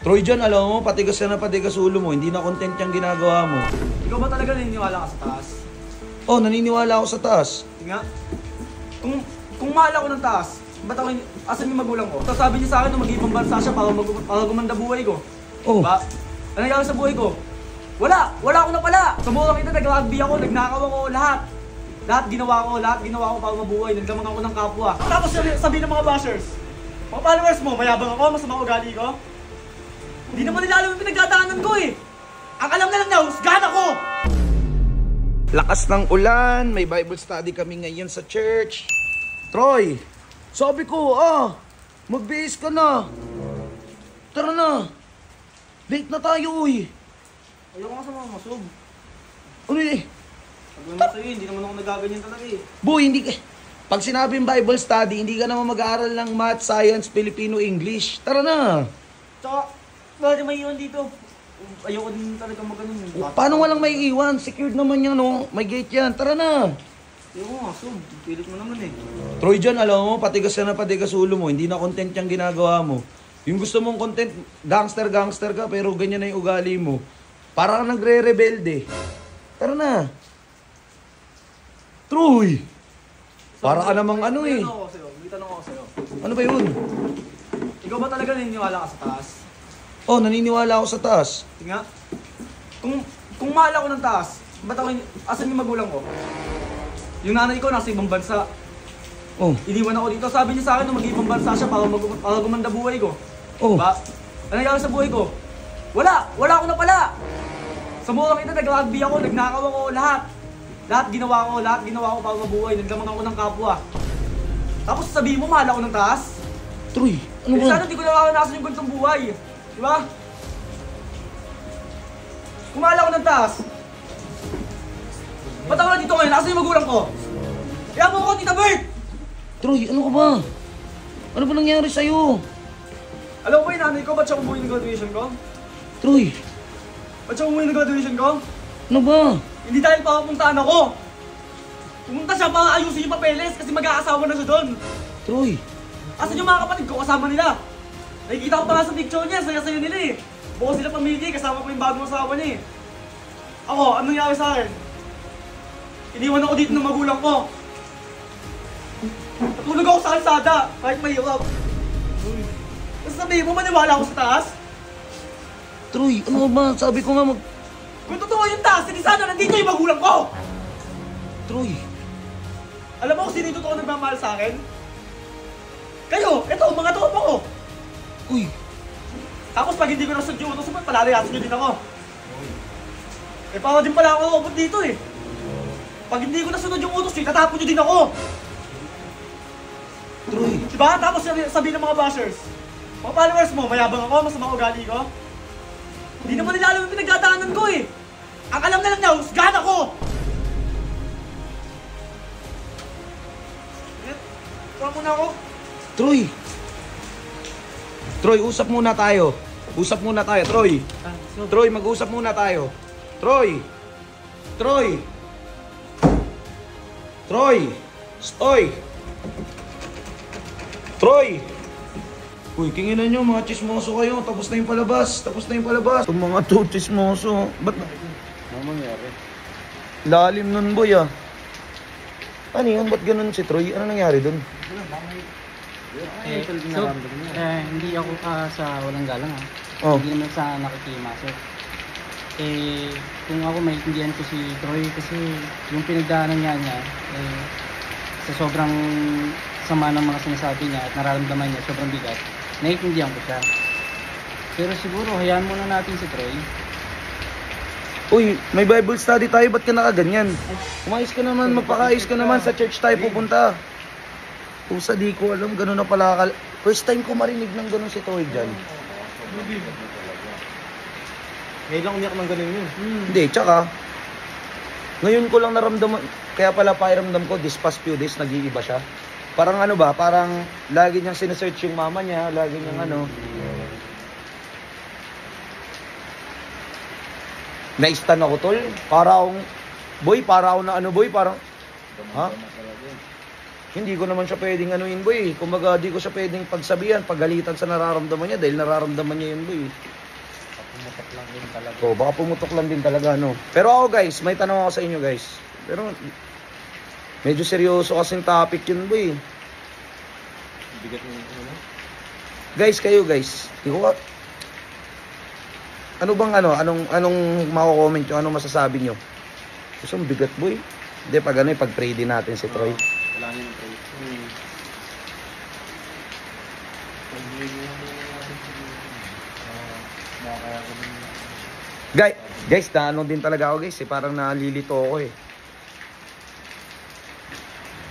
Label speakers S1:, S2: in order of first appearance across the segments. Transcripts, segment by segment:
S1: Troy dyan, alam mo, patigas na patigas ulo mo. Hindi na content yung ginagawa mo.
S2: Ikaw ba talaga naniniwala ka sa taas?
S1: Oh, naniniwala ako sa taas.
S2: Nga. Kung mahal ako ng taas, ba't ako, asan yung magulang ko? Tapos sabi niya sa akin na mag-ibang bansa siya para gumanda buhay ko.
S1: Oh.
S2: Diba? Ano nangyari sa buhay ko? Wala ako na pala. Sa mukha kita, nag-rugby ako, nagnakaw ako, lahat. Lahat ginawa ko para mabuhay. Nagdamang ako ng kapwa. Tapos sabihin ng mga bashers, mga followers mo, mayabang ako, masama ugali ko. Hindi naman nila alam yung pinagdadaanan ko eh. Ang alam na lang niya, husgahan ako!
S1: Lakas ng ulan, may Bible study kami ngayon sa church. Troy, sabi ko, magbihis ka na. Tara na. Late na tayo, uy.
S2: Ayoko nga sa mga masog.
S1: Ano eh?
S2: Sabi naman sa'yo, hindi naman ako nagaganyan talaga eh.
S1: Boy, hindi ka... Pag sinabing Bible study, hindi ka naman mag-aaral ng Math, Science, Filipino, English. Tara na.
S2: Tsaka, bakit may iwan dito? Ayoko din talaga mag-ganun.
S1: Paano walang may iwan? Secured naman yan, no? May gate yan. Tara na.
S2: Ayoko nga, sub. Pilit mo naman eh.
S1: Troy dyan, alam mo, patigas na patigas ulo mo. Hindi na content yung ginagawa mo. Yung gusto mong content, gangster ka, pero ganyan na yung ugali mo. Parang nagre-rebelde. Tara na. Troy! Para ka namang ano eh.
S2: May tanong ako sa'yo.
S1: Ano ba yun?
S2: Ikaw ba talaga naniniwala ka sa taas?
S1: Oh, naniniwala ako sa taas.
S2: Nga. Kung mahal ako ng taas, ba't ako, asan yung magulang ko? Yung nanay ko nasa ibang bansa.
S1: Oh.
S2: Iniwan ako dito. Sabi niya sa akin na mag-ibang bansa siya para gumanda buhay ko.
S1: Oh.
S2: Diba? Ano nangyari sa buhay ko? Wala ako na pala. Sa mukha kita, nag-rugby ako, nagnakaw ako, lahat. Lahat ginawa ko para mabuhay. Nagdamang ako ng kapwa. Tapos sabihin mo, mahal ako ng taas?
S1: Troy, ano ba?
S2: Sana di ko nararanasan yung ganitong buhay. Diba? Kung mahal ako ng taas, ba't ako na dito ngayon? Nasaan yung magulang ko? Kaya mo ako, Tita Bert!
S1: Troy, ano ka ba? Ano ba nangyari sa'yo?
S2: Alam mo ba yung nanay ko, ba't siya umuwi ng graduation ko?
S1: Troy,
S2: Ba't siya umuwi ng graduation ko?
S1: ano ba?
S2: Hindi dahil papapuntaan ako. Pumunta siya para ayusin yung papeles kasi mag-aasawa na siya doon.
S1: Troy,
S2: Asan yung mga kapatid ko? Kasama nila. Nakikita ko pa nga sa picture niya, saya-saya nila eh. Buo sila pamilya, kasama ko yung bagong asawa niya eh. Ako, ano nangyari sa akin? Iniwan ako dito ng magulang ko. Natulog ako sa kalsada, kahit mahirap. Tapos sabihin mo, maniwala ako sa taas?
S1: Troy, ano ba? Sabi ko nga
S2: Kung totoo yung taas, hindi sana nandito yung magulang ko!
S1: Troy,
S2: Alam mo kung sino yung totoo nagmamahal sa akin? Kayo! Ito, mga tropa ko!
S1: uy,
S2: Tapos pag hindi ko nasunod yung utos, palalayasin nyo din ako. Eh para din pala ako robot dito eh. Pag hindi ko nasunod yung utos, itatapon nyo din ako.
S1: Troy,
S2: Diba? Tapos sabihin ng mga bashers, mga followers mo, mayabang ako, masama ugali ko. Hindi naman nila alam yung pinagdadaanan ko eh. Ang alam na lang niya, husgahan ako! Tuwa muna ako.
S1: Troy. Troy, usap muna tayo. Usap muna tayo, Troy. Troy, mag-usap muna tayo. Troy. Troy. Troy. Stoy. Troy. Uy, kinginan nyo, mga chismoso kayo. Tapos na yung palabas. Itong mga to, chismoso. Ba't na?
S3: Ano mangyari?
S1: Lalim nun, boy, ah. Ano yun? Ba't ganun si Troy? Ano nangyari dun?
S3: Hindi ako sa walang galang
S1: Oh.
S3: Hindi naman sa nakikimasok. Kung ako maintindihan ko si Troy kasi yung pinagdaanan niya sa sobrang sama ng mga sinasabi niya at nararamdaman niya sobrang bigat, naiintindihan ko siya. Pero siguro hayaan muna natin si Troy.
S1: Uy, may Bible study tayo, ba't ka nakaganyan? Umayos ka naman, magpakaayos ka naman, sa church tayo pupunta. Pusa, di ko alam, gano'n na pala. First time ko marinig ng gano'n si Troy dyan.
S2: Ngayon lang umiyak ng ganun yun.
S1: Hindi, tsaka, ngayon ko lang naramdaman, kaya pala pakiramdam ko, this past few days, nag-iiba siya. Parang ano ba, parang lagi niyang sinesearch yung mama niya, lagi niyang ano. Na-stan ako, tol. Para akong, boy, para ako na ano, boy, parang, ha? Hindi ko naman siya pwedeng anuin, boy. Kumbaga, di ko siya pwedeng pagsabihan, pagalitan sa nararamdaman niya dahil nararamdaman niya yun, boy.
S3: Pumutok lang din talaga.
S1: So, baka pumutok lang din talaga, no? Pero ako, guys, may tanong ako sa inyo, guys. Pero, medyo seryoso kasing topic yun, boy.
S2: Bigat mo ano?
S1: Guys, kayo, guys. Di ko ano bang anong mako-comment nyo? Anong masasabi nyo? Gusto mo bigat, boy? Hindi, pag pag-pray din natin si Troy.
S2: Wala niyo ng pray.
S1: Guys, na ano din talaga ako, guys. Parang nalilito ako, eh.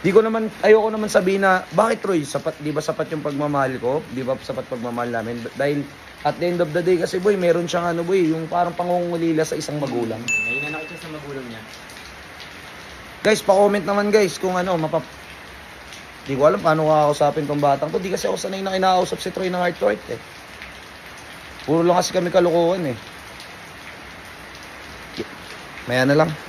S1: Ayoko naman sabihin na, bakit Troy, sapat, di ba sapat yung pagmamahal ko? Di ba sapat pagmamahal namin? Dahil, at the end of the day kasi, boy, meron siyang yung parang pangungulila sa isang magulang.
S2: May nanakit siya sa magulang niya.
S1: Guys, pa-comment naman guys kung di ko alam paano kakausapin tong batang to. Di kasi ako sanay na kinakausap si Troy ng heart to heart, eh. Puro lang kasi kami kalukuhan, eh. Maya na lang.